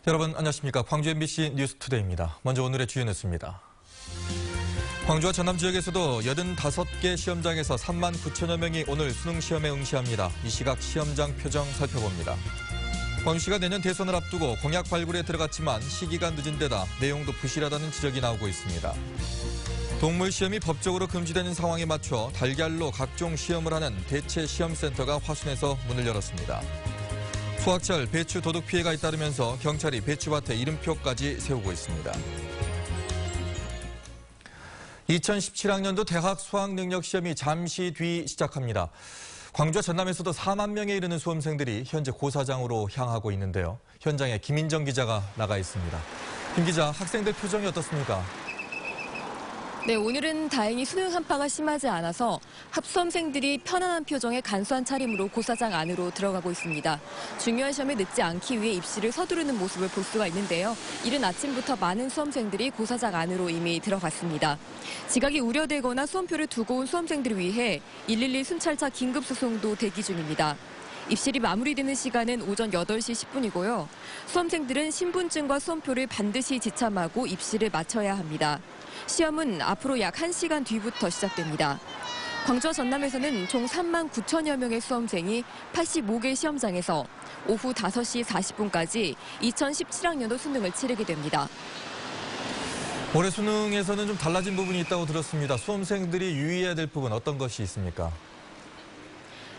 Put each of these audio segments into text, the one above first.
여러분 안녕하십니까. 광주 MBC 뉴스투데이입니다. 먼저 오늘의 주요 뉴스입니다. 광주와 전남 지역에서도 85개 시험장에서 3만 9천여 명이 오늘 수능 시험에 응시합니다. 이 시각 시험장 표정 살펴봅니다. 광주시가 내년 대선을 앞두고 공약 발굴에 들어갔지만 시기가 늦은 데다 내용도 부실하다는 지적이 나오고 있습니다. 동물 시험이 법적으로 금지되는 상황에 맞춰 달걀로 각종 시험을 하는 대체 시험센터가 화순에서 문을 열었습니다. 수확철 배추 도둑 피해가 잇따르면서 경찰이 배추밭에 이름표까지 세우고 있습니다. 2017학년도 대학 수학능력시험이 잠시 뒤 시작합니다. 광주와 전남에서도 4만 명에 이르는 수험생들이 현재 고사장으로 향하고 있는데요. 현장에 김인정 기자가 나가 있습니다. 김 기자, 학생들 표정이 어떻습니까? 네, 오늘은 다행히 수능 한파가 심하지 않아서 합수험생들이 편안한 표정의 간소한 차림으로 고사장 안으로 들어가고 있습니다. 중요한 시험에 늦지 않기 위해 입시를 서두르는 모습을 볼 수가 있는데요. 이른 아침부터 많은 수험생들이 고사장 안으로 이미 들어갔습니다. 지각이 우려되거나 수험표를 두고 온 수험생들을 위해 112 순찰차 긴급수송도 대기 중입니다. 입실이 마무리되는 시간은 오전 8시 10분이고요. 수험생들은 신분증과 수험표를 반드시 지참하고 입실을 마쳐야 합니다. 시험은 앞으로 약 1시간 뒤부터 시작됩니다. 광주와 전남에서는 총 3만 9천여 명의 수험생이 85개 시험장에서 오후 5시 40분까지 2017학년도 수능을 치르게 됩니다. 올해 수능에서는 좀 달라진 부분이 있다고 들었습니다. 수험생들이 유의해야 될 부분 어떤 것이 있습니까?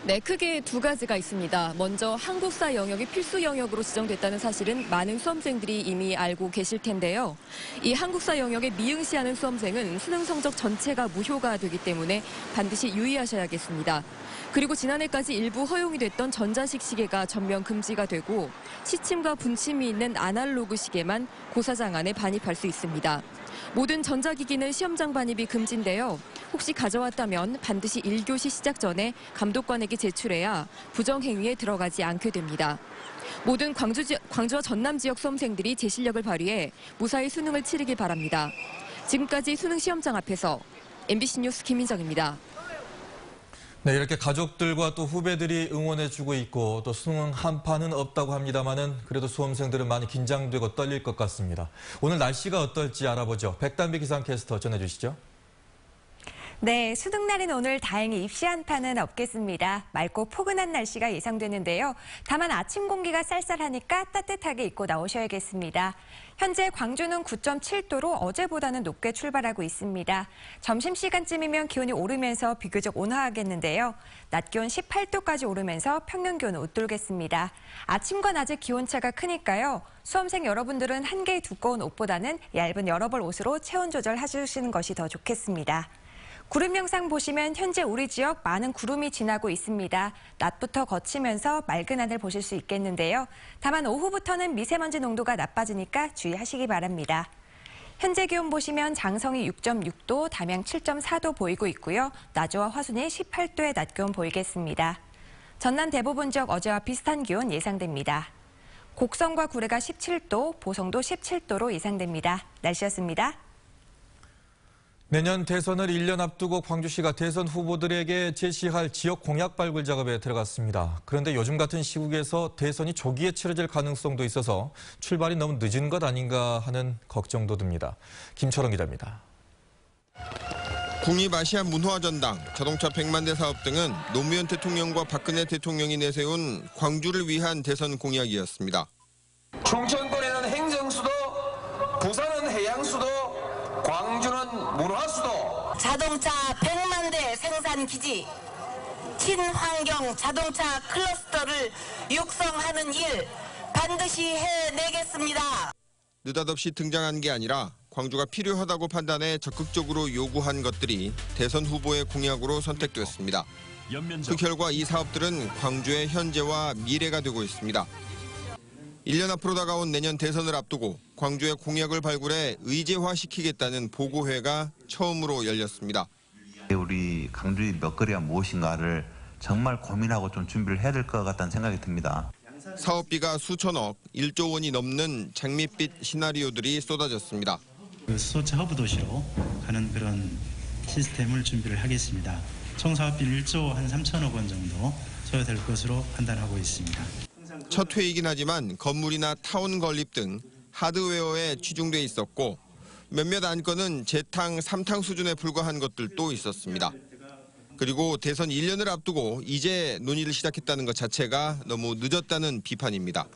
네, 크게 두 가지가 있습니다. 먼저 한국사 영역이 필수 영역으로 지정됐다는 사실은 많은 수험생들이 이미 알고 계실 텐데요. 이 한국사 영역에 미응시하는 수험생은 수능 성적 전체가 무효가 되기 때문에 반드시 유의하셔야겠습니다. 그리고 지난해까지 일부 허용이 됐던 전자식 시계가 전면 금지가 되고 시침과 분침이 있는 아날로그 시계만 고사장 안에 반입할 수 있습니다. 모든 전자기기는 시험장 반입이 금지인데요. 혹시 가져왔다면 반드시 1교시 시작 전에 감독관에게 제출해야 부정행위에 들어가지 않게 됩니다. 모든 광주와 전남 지역 수험생들이 제 실력을 발휘해 무사히 수능을 치르길 바랍니다. 지금까지 수능 시험장 앞에서 MBC 뉴스 김인정입니다. 네, 이렇게 가족들과 또 후배들이 응원해주고 있고 또 수능 한파는 없다고 합니다만은 그래도 수험생들은 많이 긴장되고 떨릴 것 같습니다. 오늘 날씨가 어떨지 알아보죠. 백담비 기상캐스터 전해주시죠. 네, 수능날인 오늘 다행히 입시 한파는 없겠습니다. 맑고 포근한 날씨가 예상되는데요. 다만 아침 공기가 쌀쌀하니까 따뜻하게 입고 나오셔야겠습니다. 현재 광주는 9.7도로 어제보다는 높게 출발하고 있습니다. 점심시간쯤이면 기온이 오르면서 비교적 온화하겠는데요. 낮 기온 18도까지 오르면서 평년 기온을 웃돌겠습니다. 아침과 낮의 기온차가 크니까요. 수험생 여러분들은 한개의 두꺼운 옷보다는 얇은 여러 벌 옷으로 체온 조절해주시는 것이 더 좋겠습니다. 구름 영상 보시면 현재 우리 지역 많은 구름이 지나고 있습니다. 낮부터 거치면서 맑은 하늘 보실 수 있겠는데요. 다만 오후부터는 미세먼지 농도가 나빠지니까 주의하시기 바랍니다. 현재 기온 보시면 장성이 6.6도, 담양 7.4도 보이고 있고요. 나주와 화순이 18도의 낮 기온 보이겠습니다. 전남 대부분 지역 어제와 비슷한 기온 예상됩니다. 곡성과 구례가 17도, 보성도 17도로 예상됩니다. 날씨였습니다. 내년 대선을 1년 앞두고 광주시가 대선 후보들에게 제시할 지역 공약 발굴 작업에 들어갔습니다. 그런데 요즘 같은 시국에서 대선이 조기에 치러질 가능성도 있어서 출발이 너무 늦은 것 아닌가 하는 걱정도 듭니다. 김철원 기자입니다. 국립아시아문화전당, 자동차 100만 대 사업 등은 노무현 대통령과 박근혜 대통령이 내세운 광주를 위한 대선 공약이었습니다. 충청권에는 행정수도, 부산은 해양수도, 광주는 문화수도. 자동차 100만 대 생산기지, 친환경 자동차 클러스터를 육성하는 일 반드시 해내겠습니다. 느닷없이 등장한 게 아니라 광주가 필요하다고 판단해 적극적으로 요구한 것들이 대선 후보의 공약으로 선택됐습니다. 그 결과 이 사업들은 광주의 현재와 미래가 되고 있습니다. 1년 앞으로 다가온 내년 대선을 앞두고 광주의 공약을 발굴해 의제화시키겠다는 보고회가 처음으로 열렸습니다. 우리 광주의 먹거리가 무엇인가를 정말 고민하고 좀 준비를 해야 될 것 같다는 생각이 듭니다. 사업비가 수천억, 1조 원이 넘는 장밋빛 시나리오들이 쏟아졌습니다. 수소차 허브 도시로 가는 그런 시스템을 준비를 하겠습니다. 총 사업비는 1조 한 3천억 원 정도 소요될 것으로 판단하고 있습니다. 첫 회이긴 하지만 건물이나 타운 건립 등 하드웨어에 치중돼 있었고 몇몇 안건은 재탕, 3탕 수준에 불과한 것들도 있었습니다. 그리고 대선 1년을 앞두고 이제 논의를 시작했다는 것 자체가 너무 늦었다는 비판입니다.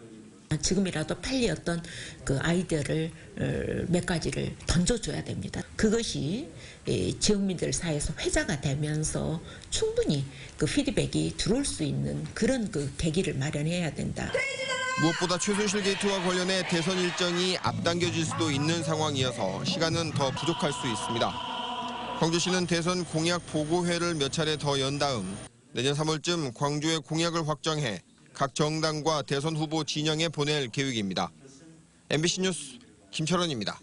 지금이라도 빨리 어떤 그 아이디어를 몇 가지를 던져줘야 됩니다. 그것이 지역민들 사이에서 회자가 되면서 충분히 그 피드백이 들어올 수 있는 그런 그 계기를 마련해야 된다. 무엇보다 최순실 게이트와 관련해 대선 일정이 앞당겨질 수도 있는 상황이어서 시간은 더 부족할 수 있습니다. 광주시는 대선 공약 보고회를 몇 차례 더 연 다음 내년 3월쯤 광주의 공약을 확정해 각 정당과 대선 후보 진영에 보낼 계획입니다. MBC 뉴스 김철원입니다.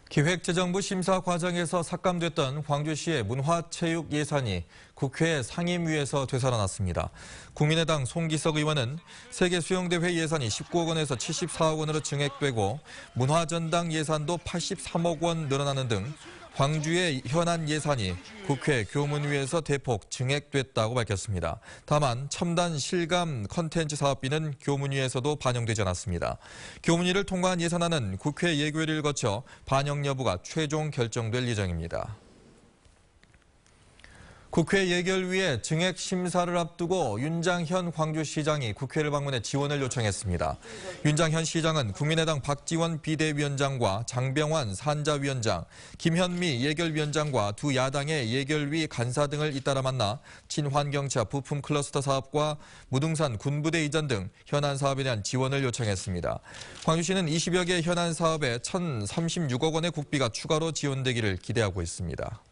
기획재정부 심사 과정에서 삭감됐던 광주시의 문화체육 예산이 국회 상임위에서 되살아났습니다. 국민의당 송기석 의원은 세계수영대회 예산이 19억 원에서 74억 원으로 증액되고 문화전당 예산도 83억 원 늘어나는 등 광주의 현안 예산이 국회 교문위에서 대폭 증액됐다고 밝혔습니다. 다만 첨단 실감 컨텐츠 사업비는 교문위에서도 반영되지 않았습니다. 교문위를 통과한 예산안은 국회 예결위를 거쳐 반영 여부가 최종 결정될 예정입니다. 국회 예결위의 증액 심사를 앞두고 윤장현 광주시장이 국회를 방문해 지원을 요청했습니다. 윤장현 시장은 국민의당 박지원 비대위원장과 장병환 산자위원장, 김현미 예결위원장과 두 야당의 예결위 간사 등을 잇따라 만나 친환경차 부품 클러스터 사업과 무등산 군부대 이전 등 현안 사업에 대한 지원을 요청했습니다. 광주시는 20여 개 현안 사업에 1,036억 원의 국비가 추가로 지원되기를 기대하고 있습니다.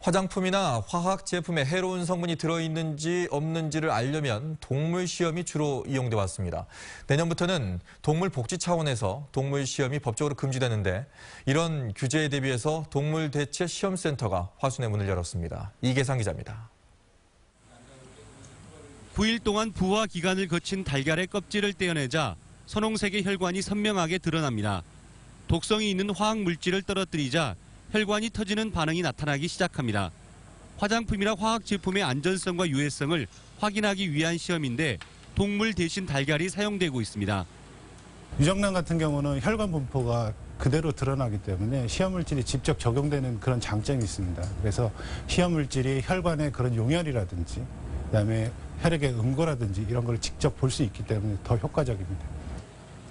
화장품이나 화학 제품에 해로운 성분이 들어있는지 없는지를 알려면 동물 시험이 주로 이용돼 왔습니다. 내년부터는 동물 복지 차원에서 동물 시험이 법적으로 금지되는데 이런 규제에 대비해서 동물 대체 시험센터가 화순의 문을 열었습니다. 이계상 기자입니다. 9일 동안 부화 기간을 거친 달걀의 껍질을 떼어내자 선홍색의 혈관이 선명하게 드러납니다. 독성이 있는 화학 물질을 떨어뜨리자 혈관이 터지는 반응이 나타나기 시작합니다. 화장품이나 화학 제품의 안전성과 유해성을 확인하기 위한 시험인데 동물 대신 달걀이 사용되고 있습니다. 유정란 같은 경우는 혈관 분포가 그대로 드러나기 때문에 시험물질이 직접 적용되는 그런 장점이 있습니다. 그래서 시험물질이 혈관의 그런 용혈이라든지 그다음에 혈액의 음고라든지 이런 걸 직접 볼 수 있기 때문에 더 효과적입니다.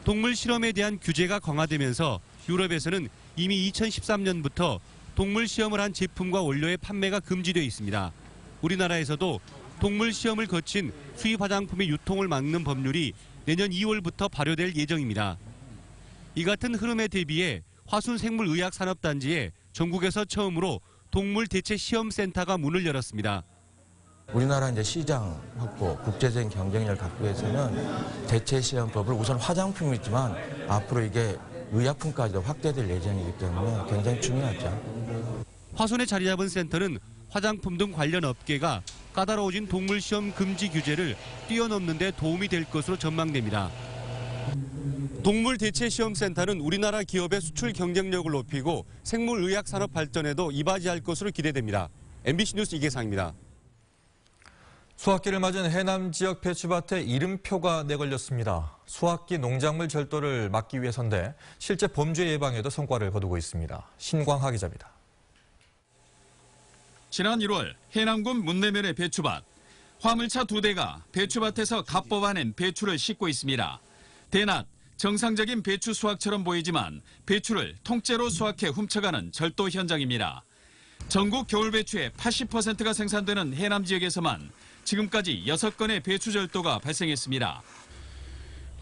동물 실험에 대한 규제가 강화되면서 유럽에서는 이미 2013년부터 동물 시험을 한 제품과 원료의 판매가 금지되어 있습니다. 우리나라에서도 동물 시험을 거친 수입 화장품의 유통을 막는 법률이 내년 2월부터 발효될 예정입니다. 이 같은 흐름에 대비해 화순생물의학산업단지에 전국에서 처음으로 동물 대체 시험센터가 문을 열었습니다. 우리나라 이제 시장 확보, 국제적인 경쟁력을 갖기 위해서는 대체 시험법을 우선 화장품이지만 앞으로 이게 의약품까지도 확대될 예정이기 때문에 굉장히 중요하죠. 화순에 자리 잡은 센터는 화장품 등 관련 업계가 까다로워진 동물 시험 금지 규제를 뛰어넘는 데 도움이 될 것으로 전망됩니다. 동물 대체 시험센터는 우리나라 기업의 수출 경쟁력을 높이고 생물의학 산업 발전에도 이바지할 것으로 기대됩니다. MBC 뉴스 이계상입니다. 수확기를 맞은 해남 지역 배추밭에 이름표가 내걸렸습니다. 수확기 농작물 절도를 막기 위해서인데 실제 범죄 예방에도 성과를 거두고 있습니다. 신광하 기자입니다. 지난 1월 해남군 문내면의 배추밭. 화물차 2대가 배추밭에서 갓 뽑아낸 배추를 싣고 있습니다. 대낮 정상적인 배추 수확처럼 보이지만 배추를 통째로 수확해 훔쳐가는 절도 현장입니다. 전국 겨울 배추의 80%가 생산되는 해남 지역에서만 지금까지 6건의 배추 절도가 발생했습니다.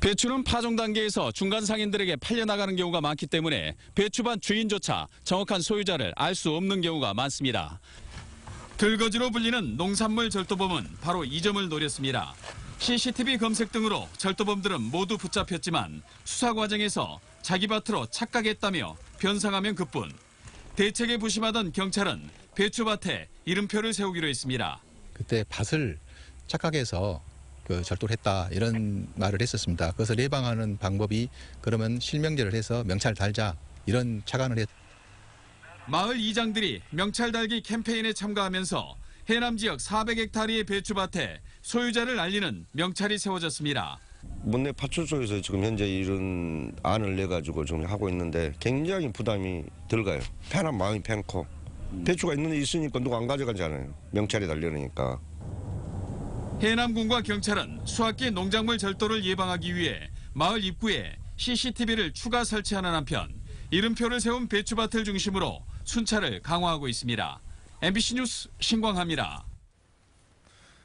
배추는 파종 단계에서 중간 상인들에게 팔려나가는 경우가 많기 때문에 배추밭 주인조차 정확한 소유자를 알 수 없는 경우가 많습니다. 들거지로 불리는 농산물 절도범은 바로 이 점을 노렸습니다. CCTV 검색 등으로 절도범들은 모두 붙잡혔지만 수사 과정에서 자기 밭으로 착각했다며 변상하면 그뿐. 대책에 부심하던 경찰은 배추밭에 이름표를 세우기로 했습니다. 그때 밭을 착각해서 절도를 했다 이런 말을 했었습니다. 그것을 예방하는 방법이 그러면 실명제를 해서 명찰 달자 이런 착안을 했. 마을 이장들이 명찰 달기 캠페인에 참가하면서 해남 지역 400헥타리의 배추밭에 소유자를 알리는 명찰이 세워졌습니다. 문내 파출소에서 지금 현재 이런 안을 내가지고 지금 하고 있는데 굉장히 부담이 들어가요. 편한 마음이 편코. 배추가 있으니까 누가 안 가져가잖아요. 명찰이 달려니까. 해남군과 경찰은 수확기 농작물 절도를 예방하기 위해 마을 입구에 CCTV를 추가 설치하는 한편 이름표를 세운 배추밭을 중심으로 순찰을 강화하고 있습니다. MBC 뉴스 신광하입니다.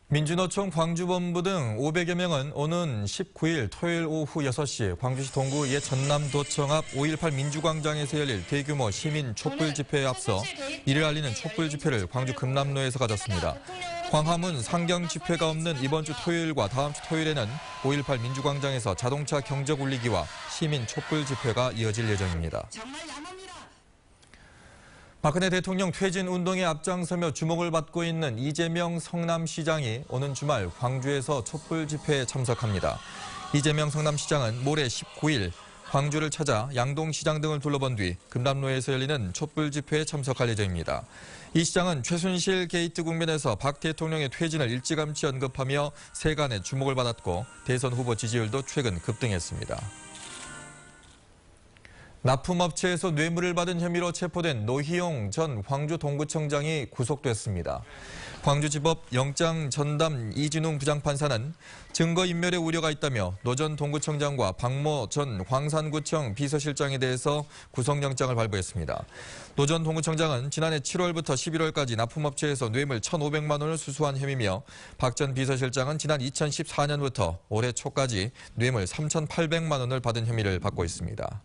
민주노총 광주본부 등 500여 명은 오는 19일 토요일 오후 6시 광주시 동구 옛 전남도청 앞 5.18 민주광장에서 열릴 대규모 시민 촛불 집회에 앞서 이를 알리는 촛불 집회를 광주 금남로에서 가졌습니다. 광화문 상경 집회가 없는 이번 주 토요일과 다음 주 토요일에는 5.18 민주광장에서 자동차 경적 울리기와 시민 촛불 집회가 이어질 예정입니다. 박근혜 대통령 퇴진 운동에 앞장서며 주목을 받고 있는 이재명 성남시장이 오는 주말 광주에서 촛불 집회에 참석합니다. 이재명 성남시장은 모레 19일 광주를 찾아 양동시장 등을 둘러본 뒤 금남로에서 열리는 촛불 집회에 참석할 예정입니다. 이 시장은 최순실 게이트 국면에서 박 대통령의 퇴진을 일찌감치 언급하며 세간의 주목을 받았고 대선 후보 지지율도 최근 급등했습니다. 납품업체에서 뇌물을 받은 혐의로 체포된 노희용 전 광주 동구청장이 구속됐습니다. 광주지법 영장 전담 이진웅 부장판사는 증거인멸의 우려가 있다며 노 전 동구청장과 박모 전 광산구청 비서실장에 대해서 구속영장을 발부했습니다. 노 전 동구청장은 지난해 7월부터 11월까지 납품업체에서 뇌물 1,500만 원을 수수한 혐의며 박 전 비서실장은 지난 2014년부터 올해 초까지 뇌물 3,800만 원을 받은 혐의를 받고 있습니다.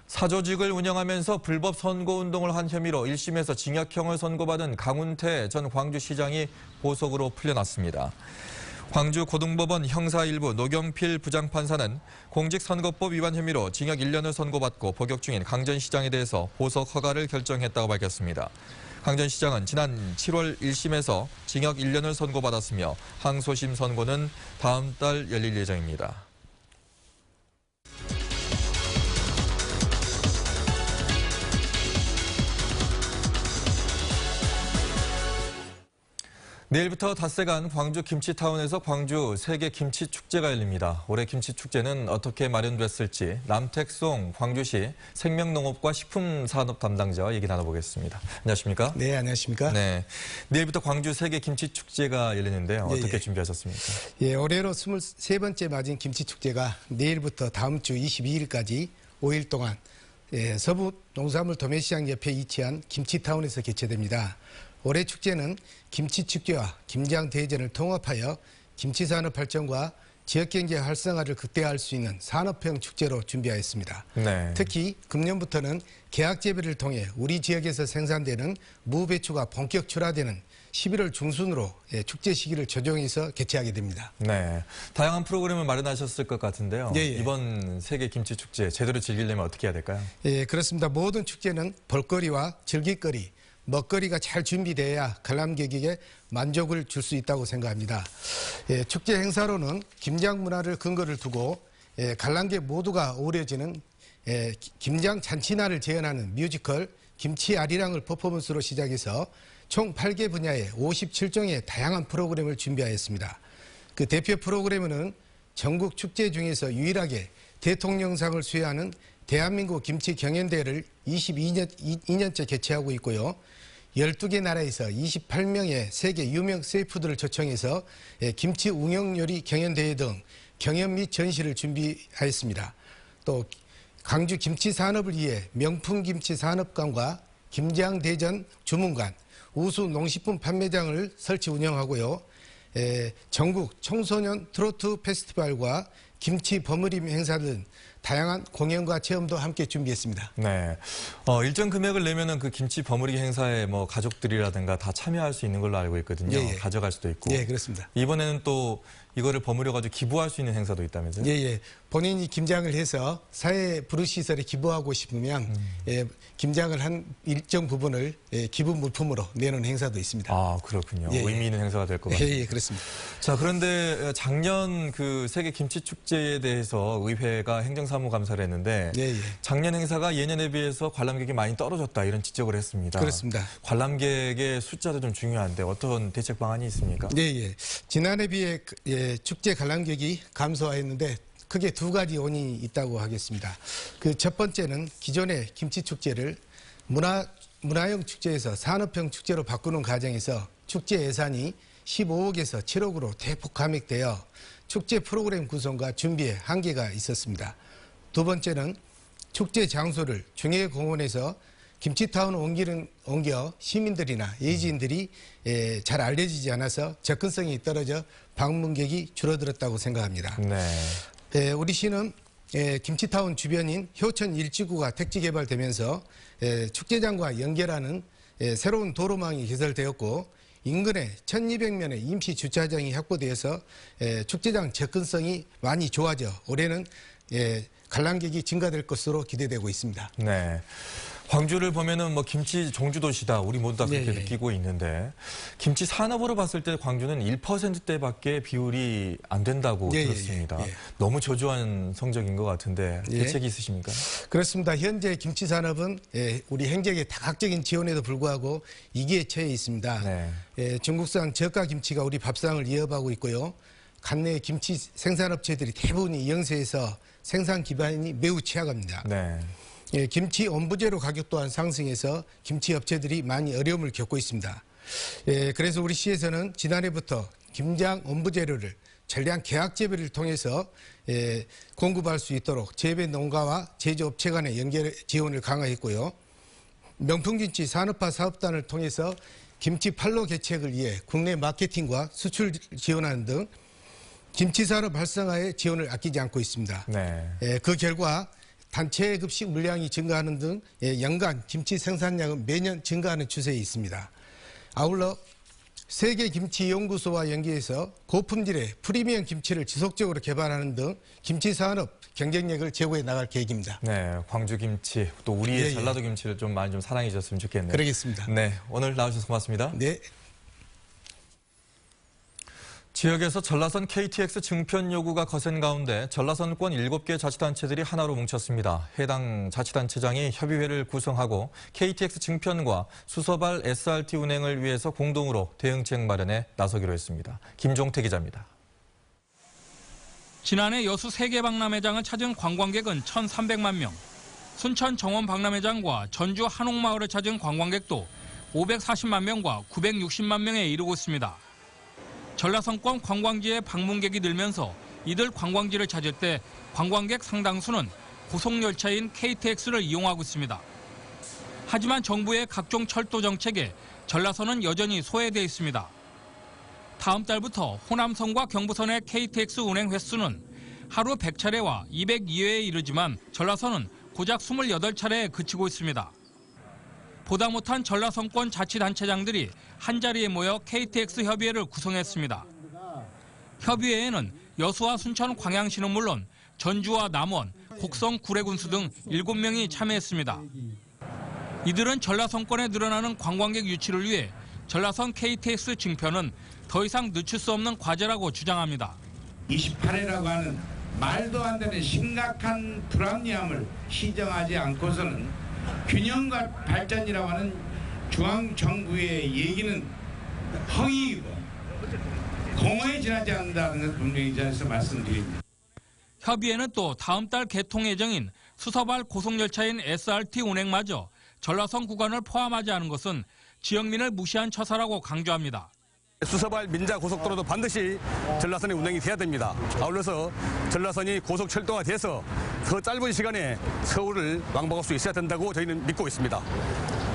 사조직을 운영하면서 불법 선거운동을 한 혐의로 1심에서 징역형을 선고받은 강훈태 전 광주시장이 보석으로 풀려났습니다. 광주고등법원 형사 1부 노경필 부장판사는 공직선거법 위반 혐의로 징역 1년을 선고받고 복역 중인 강 전 시장에 대해서 보석 허가를 결정했다고 밝혔습니다. 강 전 시장은 지난 7월 1심에서 징역 1년을 선고받았으며 항소심 선고는 다음 달 열릴 예정입니다. 내일부터 닷새간 광주 김치타운에서 광주 세계 김치 축제가 열립니다. 올해 김치 축제는 어떻게 마련됐을지 남택송 광주시 생명농업과 식품산업 담당자와 얘기 나눠보겠습니다. 안녕하십니까? 네, 안녕하십니까? 네, 내일부터 광주 세계 김치 축제가 열리는데요. 어떻게 준비하셨습니까? 예, 올해로 23번째 맞은 김치 축제가 내일부터 다음 주 22일까지 5일 동안 서부 농수산물 도매시장 옆에 위치한 김치타운에서 개최됩니다. 올해 축제는 김치축제와 김장대전을 통합하여 김치산업 발전과 지역경제 활성화를 극대화할 수 있는 산업형 축제로 준비하였습니다. 네. 특히 금년부터는 계약재배를 통해 우리 지역에서 생산되는 무배추가 본격 출하되는 11월 중순으로 축제 시기를 조정해서 개최하게 됩니다. 네, 다양한 프로그램을 마련하셨을 것 같은데요. 이번 세계 김치 축제 제대로 즐기려면 어떻게 해야 될까요? 예, 그렇습니다. 모든 축제는 볼거리와 즐길거리, 먹거리가 잘 준비돼야 관람객에게 만족을 줄 수 있다고 생각합니다. 축제 행사로는 김장 문화를 근거를 두고 관람객 모두가 어우러지는 김장 잔치날을 재현하는 뮤지컬 김치아리랑을 퍼포먼스로 시작해서 총 8개 분야의 57종의 다양한 프로그램을 준비하였습니다. 그 대표 프로그램은 전국 축제 중에서 유일하게 대통령상을 수여하는 대한민국 김치 경연대회를 22년째 개최하고 있고요. 12개 나라에서 28명의 세계 유명 셰프들을 초청해서 김치 응용 요리 경연대회 등 경연 및 전시를 준비하였습니다. 또 광주 김치 산업을 위해 명품 김치 산업관과 김장대전 주문관, 우수 농식품 판매장을 설치 운영하고요. 전국 청소년 트로트 페스티벌과 김치 버무림 행사 등 다양한 공연과 체험도 함께 준비했습니다. 네, 일정 금액을 내면은 그 김치 버무리기 행사에 뭐 가족들이라든가 다 참여할 수 있는 걸로 알고 있거든요. 가져갈 수도 있고. 예, 그렇습니다. 이번에는 또 이거를 버무려가지고 기부할 수 있는 행사도 있다면서요? 예. 본인이 김장을 해서 사회 부르시설에 기부하고 싶으면 김장을 한 일정 부분을 기부 물품으로 내놓은 행사도 있습니다. 아, 그렇군요. 의미 있는 행사가 될 것 같아요. 예, 그렇습니다. 자, 그런데 작년 그 세계 김치 축제 축제에 대해서 의회가 행정사무감사를 했는데 작년 행사가 예년에 비해서 관람객이 많이 떨어졌다 이런 지적을 했습니다. 그렇습니다. 관람객의 숫자도 좀 중요한데 어떤 대책 방안이 있습니까? 지난해 비해 축제 관람객이 감소했는데 크게 두 가지 원인이 있다고 하겠습니다. 그 첫 번째는 기존의 김치축제를 문화형 축제에서 산업형 축제로 바꾸는 과정에서 축제 예산이 15억에서 7억으로 대폭 감액되어 축제 프로그램 구성과 준비에 한계가 있었습니다. 두 번째는 축제 장소를 중해공원에서 김치타운을 옮겨 시민들이나 예지인들이 잘 알려지지 않아서 접근성이 떨어져 방문객이 줄어들었다고 생각합니다. 우리 시는 김치타운 주변인 효천 1지구가 택지 개발되면서 축제장과 연결하는 새로운 도로망이 개설되었고 인근에 1200면의 임시 주차장이 확보되어서 축제장 접근성이 많이 좋아져 올해는 관람객이 증가될 것으로 기대되고 있습니다. 광주를 보면은 뭐 김치 종주도시다 우리 모두 다 그렇게 느끼고 있는데 김치 산업으로 봤을 때 광주는 1%대밖에 비율이 안 된다고 들었습니다. 너무 저조한 성적인 것 같은데 대책이 있으십니까? 그렇습니다. 현재 김치 산업은 우리 행정의 다각적인 지원에도 불구하고 위기에 처해 있습니다. 중국산 저가 김치가 우리 밥상을 이어가고 있고요. 관내 김치 생산업체들이 대부분이 영세해서 생산 기반이 매우 취약합니다. 김치 원부재료 가격 또한 상승해서 김치 업체들이 많이 어려움을 겪고 있습니다. 그래서 우리 시에서는 지난해부터 김장 원부재료를 전량 계약 재배를 통해서 공급할 수 있도록 재배 농가와 제조업체 간의 연결 지원을 강화했고요. 명품김치 산업화 사업단을 통해서 김치 판로 개척을 위해 국내 마케팅과 수출 지원하는 등 김치 산업 활성화에 지원을 아끼지 않고 있습니다. 그 결과 단체 급식 물량이 증가하는 등 연간 김치 생산량은 매년 증가하는 추세에 있습니다. 아울러 세계김치연구소와 연계해서 고품질의 프리미엄 김치를 지속적으로 개발하는 등 김치 산업 경쟁력을 제고해 나갈 계획입니다. 광주 김치 또 우리의 전라도 김치를 좀 많이 좀 사랑해 주셨으면 좋겠네요. 그러겠습니다. 오늘 나와주셔서 고맙습니다. 지역에서 전라선 KTX 증편 요구가 거센 가운데 전라선권 7개 자치단체들이 하나로 뭉쳤습니다. 해당 자치단체장이 협의회를 구성하고 KTX 증편과 수서발 SRT 운행을 위해서 공동으로 대응책 마련에 나서기로 했습니다. 김종태 기자입니다. 지난해 여수 세계 박람회장을 찾은 관광객은 1,300만 명, 순천 정원 박람회장과 전주 한옥마을을 찾은 관광객도 540만 명과 960만 명에 이르고 있습니다. 전라선권 관광지에 방문객이 늘면서 이들 관광지를 찾을 때 관광객 상당수는 고속열차인 KTX를 이용하고 있습니다. 하지만 정부의 각종 철도 정책에 전라선은 여전히 소외돼 있습니다. 다음 달부터 호남선과 경부선의 KTX 운행 횟수는 하루 100차례와 202회에 이르지만 전라선은 고작 28차례에 그치고 있습니다. 보다 못한 전라선권 자치단체장들이 한자리에 모여 KTX 협의회를 구성했습니다. 협의회에는 여수와 순천 광양시는 물론 전주와 남원, 곡성 구례군수 등 7명이 참여했습니다. 이들은 전라선권에 늘어나는 관광객 유치를 위해 전라선 KTX 증편은 더 이상 늦출 수 없는 과제라고 주장합니다. 28회라고 하는 말도 안 되는 심각한 불합리함을 시정하지 않고서는 균형과 발전이라고 하는 중앙정부의 얘기는 허위이고 공허에 지나지 않는다는 것을 분명히 이 자리에서 말씀드립니다. 협의회는 또 다음 달 개통 예정인 수서발 고속열차인 SRT 운행마저 전라선 구간을 포함하지 않은 것은 지역민을 무시한 처사라고 강조합니다. 수서발 민자 고속도로도 반드시 전라선에 운행이 돼야 됩니다. 아울러서 전라선이 고속철도가 돼서 더 짧은 시간에 서울을 왕복할 수 있어야 된다고 저희는 믿고 있습니다.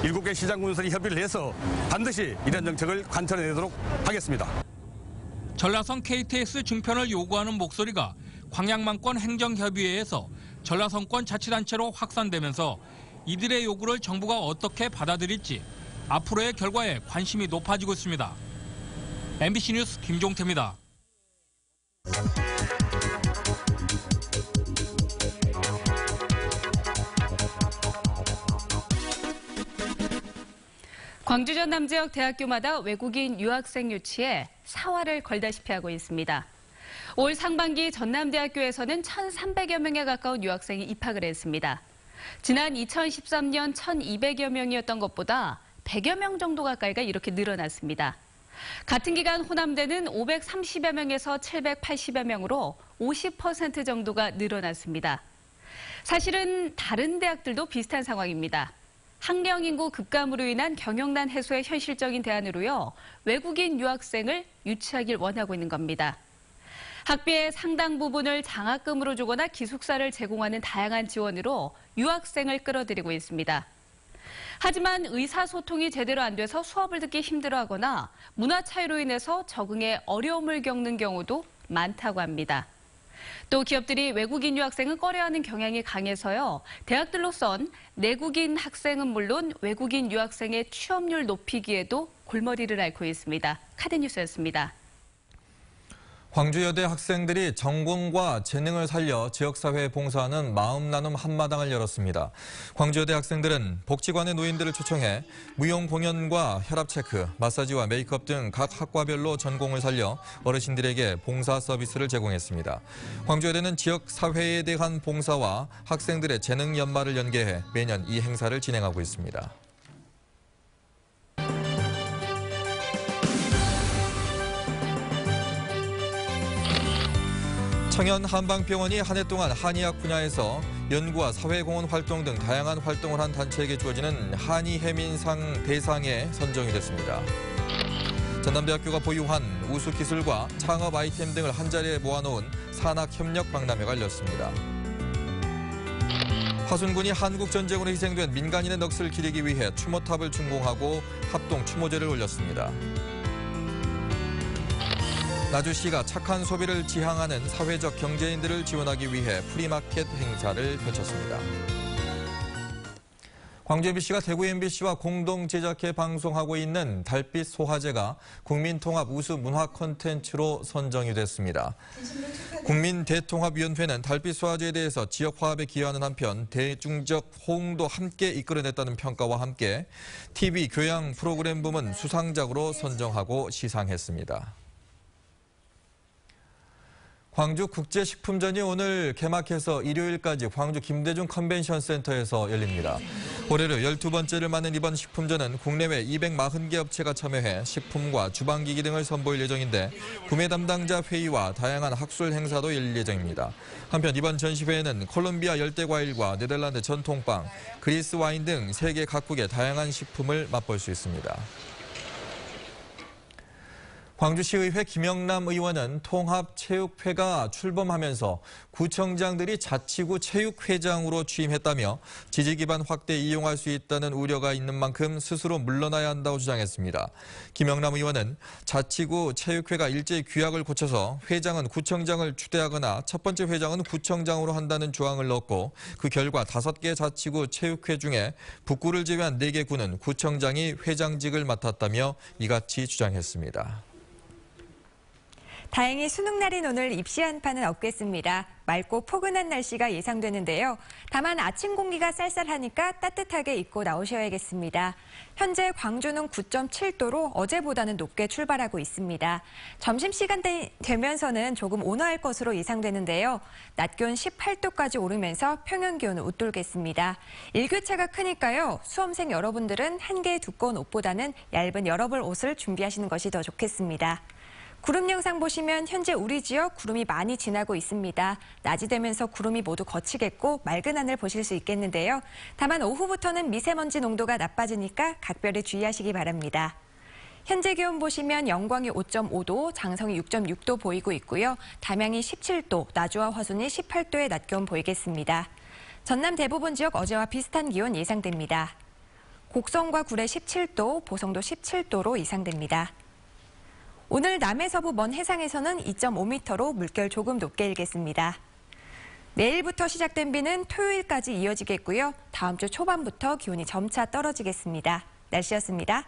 7개 시장군선이 협의를 해서 반드시 이런 정책을 관철해내도록 하겠습니다. 전라선 KTX 증편을 요구하는 목소리가 광양만권 행정협의회에서 전라선권 자치단체로 확산되면서 이들의 요구를 정부가 어떻게 받아들일지 앞으로의 결과에 관심이 높아지고 있습니다. MBC 뉴스 김종태입니다. 광주 전남 지역 대학교마다 외국인 유학생 유치에 사활을 걸다시피 하고 있습니다. 올 상반기 전남대학교에서는 1,300여 명에 가까운 유학생이 입학을 했습니다. 지난 2013년 1,200여 명이었던 것보다 100여 명 정도 가까이가 이렇게 늘어났습니다. 같은 기간 호남대는 530여 명에서 780여 명으로 50% 정도가 늘어났습니다. 사실은 다른 대학들도 비슷한 상황입니다. 학령 인구 급감으로 인한 경영난 해소의 현실적인 대안으로요, 외국인 유학생을 유치하길 원하고 있는 겁니다. 학비의 상당 부분을 장학금으로 주거나 기숙사를 제공하는 다양한 지원으로 유학생을 끌어들이고 있습니다. 하지만 의사소통이 제대로 안 돼서 수업을 듣기 힘들어하거나 문화 차이로 인해서 적응에 어려움을 겪는 경우도 많다고 합니다. 또 기업들이 외국인 유학생은 꺼려하는 경향이 강해서요, 대학들로선 내국인 학생은 물론 외국인 유학생의 취업률 높이기에도 골머리를 앓고 있습니다. 카드뉴스였습니다. 광주여대 학생들이 전공과 재능을 살려 지역사회에 봉사하는 마음 나눔 한마당을 열었습니다. 광주여대 학생들은 복지관의 노인들을 초청해 무용 공연과 혈압 체크, 마사지와 메이크업 등 각 학과별로 전공을 살려 어르신들에게 봉사 서비스를 제공했습니다. 광주여대는 지역사회에 대한 봉사와 학생들의 재능 연말을 연계해 매년 이 행사를 진행하고 있습니다. 청년 한방병원이 한 해 동안 한의학 분야에서 연구와 사회공헌 활동 등 다양한 활동을 한 단체에게 주어지는 한의해민상 대상에 선정이 됐습니다. 전남대학교가 보유한 우수기술과 창업 아이템 등을 한자리에 모아놓은 산학협력박람회가 열렸습니다. 화순군이 한국전쟁으로 희생된 민간인의 넋을 기리기 위해 추모탑을 준공하고 합동 추모제를 올렸습니다. 나주시가 착한 소비를 지향하는 사회적 경제인들을 지원하기 위해 프리마켓 행사를 펼쳤습니다. 광주 MBC가 대구 MBC와 공동 제작해 방송하고 있는 달빛 소화제가 국민통합 우수 문화 콘텐츠로 선정이 됐습니다. 국민대통합위원회는 달빛 소화제에 대해서 지역 화합에 기여하는 한편 대중적 호응도 함께 이끌어냈다는 평가와 함께 TV 교양 프로그램 부문 수상작으로 선정하고 시상했습니다. 광주 국제식품전이 오늘 개막해서 일요일까지 광주 김대중 컨벤션센터에서 열립니다. 올해로 12번째를 맞는 이번 식품전은 국내외 240개 업체가 참여해 식품과 주방기기 등을 선보일 예정인데 구매 담당자 회의와 다양한 학술 행사도 열릴 예정입니다. 한편 이번 전시회에는 콜롬비아 열대과일과 네덜란드 전통빵, 그리스 와인 등 세계 각국의 다양한 식품을 맛볼 수 있습니다. 광주시의회 김영남 의원은 통합체육회가 출범하면서 구청장들이 자치구 체육회장으로 취임했다며 지지 기반 확대 이용할 수 있다는 우려가 있는 만큼 스스로 물러나야 한다고 주장했습니다. 김영남 의원은 자치구 체육회가 일제히 규약을 고쳐서 회장은 구청장을 추대하거나 첫 번째 회장은 구청장으로 한다는 조항을 넣었고 그 결과 5개 자치구 체육회 중에 북구를 제외한 4개 구는 구청장이 회장직을 맡았다며 이같이 주장했습니다. 다행히 수능날인 오늘 입시 한파는 없겠습니다. 맑고 포근한 날씨가 예상되는데요. 다만 아침 공기가 쌀쌀하니까 따뜻하게 입고 나오셔야겠습니다. 현재 광주는 9.7도로 어제보다는 높게 출발하고 있습니다. 점심시간 되면서는 조금 온화할 것으로 예상되는데요. 낮 기온 18도까지 오르면서 평년 기온을 웃돌겠습니다. 일교차가 크니까요. 수험생 여러분들은 한개의 두꺼운 옷보다는 얇은 여러벌 옷을 준비하시는 것이 더 좋겠습니다. 구름 영상 보시면 현재 우리 지역 구름이 많이 지나고 있습니다. 낮이 되면서 구름이 모두 걷히겠고 맑은 하늘 보실 수 있겠는데요. 다만 오후부터는 미세먼지 농도가 나빠지니까 각별히 주의하시기 바랍니다. 현재 기온 보시면 영광이 5.5도, 장성이 6.6도 보이고 있고요. 담양이 17도, 나주와 화순이 18도의 낮 기온 보이겠습니다. 전남 대부분 지역 어제와 비슷한 기온 예상됩니다. 곡성과 구례 17도, 보성도 17도로 예상됩니다. 오늘 남해서부 먼 해상에서는 2.5m로 물결 조금 높게 일겠습니다. 내일부터 시작된 비는 토요일까지 이어지겠고요. 다음 주 초반부터 기온이 점차 떨어지겠습니다. 날씨였습니다.